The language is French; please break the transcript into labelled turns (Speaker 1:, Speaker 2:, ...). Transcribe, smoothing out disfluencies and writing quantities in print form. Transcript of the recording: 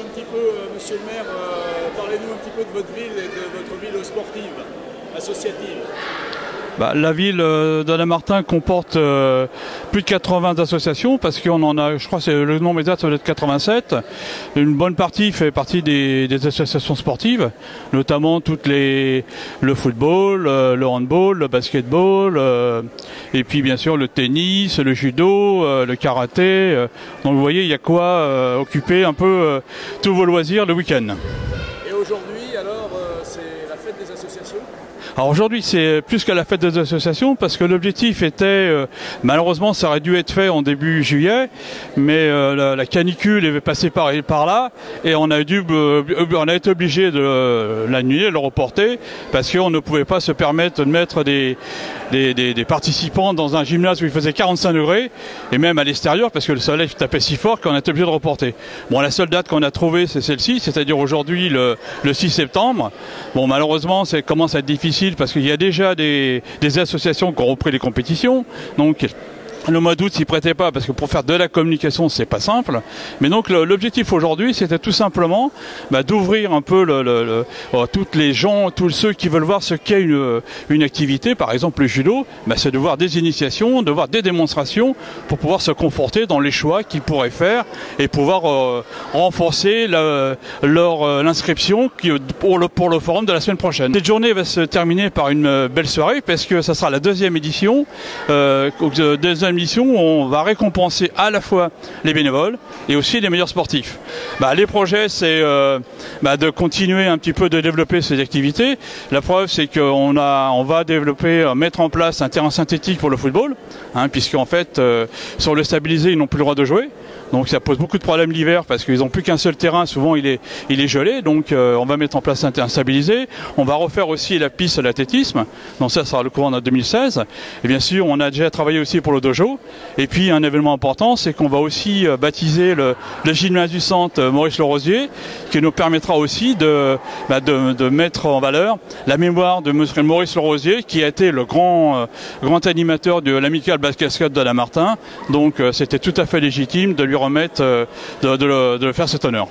Speaker 1: un petit peu, monsieur le maire, parlez-nous un petit peu de votre ville et de votre ville sportive, associative.
Speaker 2: La ville d'Alain-Martin comporte plus de 80 associations parce qu'on en a, je crois que le nombre exact ça doit être 87. Une bonne partie fait partie des associations sportives, notamment le football, le handball, le basketball, et puis bien sûr le tennis, le judo, le karaté. Donc vous voyez, il y a quoi occuper un peu tous vos loisirs le week-end.
Speaker 1: Et aujourd'hui, alors, c'est la fête des associations ?
Speaker 2: Alors aujourd'hui c'est plus qu'à la fête des associations parce que l'objectif était, malheureusement ça aurait dû être fait en début juillet, mais la canicule est passée par là et on a été obligé de l'annuler, de le reporter parce qu'on ne pouvait pas se permettre de mettre des participants dans un gymnase où il faisait 45 degrés et même à l'extérieur parce que le soleil tapait si fort qu'on a été obligé de reporter. Bon, la seule date qu'on a trouvée c'est celle-ci, c'est-à-dire aujourd'hui le 6 septembre. Bon, malheureusement ça commence à être difficile parce qu'il y a déjà des associations qui ont repris les compétitions, donc le mois d'août s'y prêtait pas parce que pour faire de la communication c'est pas simple. Mais donc l'objectif aujourd'hui c'était tout simplement d'ouvrir un peu toutes les gens, tous ceux qui veulent voir ce qu'est une activité, par exemple le judo, c'est de voir des initiations, de voir des démonstrations pour pouvoir se conforter dans les choix qu'ils pourraient faire et pouvoir renforcer l'inscription pour le forum de la semaine prochaine. Cette journée va se terminer par une belle soirée parce que ça sera la deuxième édition. Mission où on va récompenser à la fois les bénévoles et aussi les meilleurs sportifs. Les projets c'est de continuer un petit peu de développer ces activités. La preuve c'est qu'on va mettre en place un terrain synthétique pour le football, puisqu'en fait sur le stabilisé ils n'ont plus le droit de jouer. Donc ça pose beaucoup de problèmes l'hiver parce qu'ils n'ont plus qu'un seul terrain, souvent il est gelé, donc on va mettre en place un terrain stabilisé. On va refaire aussi la piste de l'athlétisme, donc ça sera le courant en 2016. Et bien sûr on a déjà travaillé aussi pour le dojo. Et puis un événement important, c'est qu'on va aussi baptiser le gymnase du centre Maurice-Le-Rosier, qui nous permettra aussi de mettre en valeur la mémoire de monsieur Maurice-Le-Rosier, qui a été le grand animateur de l'Amicale Basket d'Alain-Martin. Donc c'était tout à fait légitime de lui remettre, de faire cet honneur.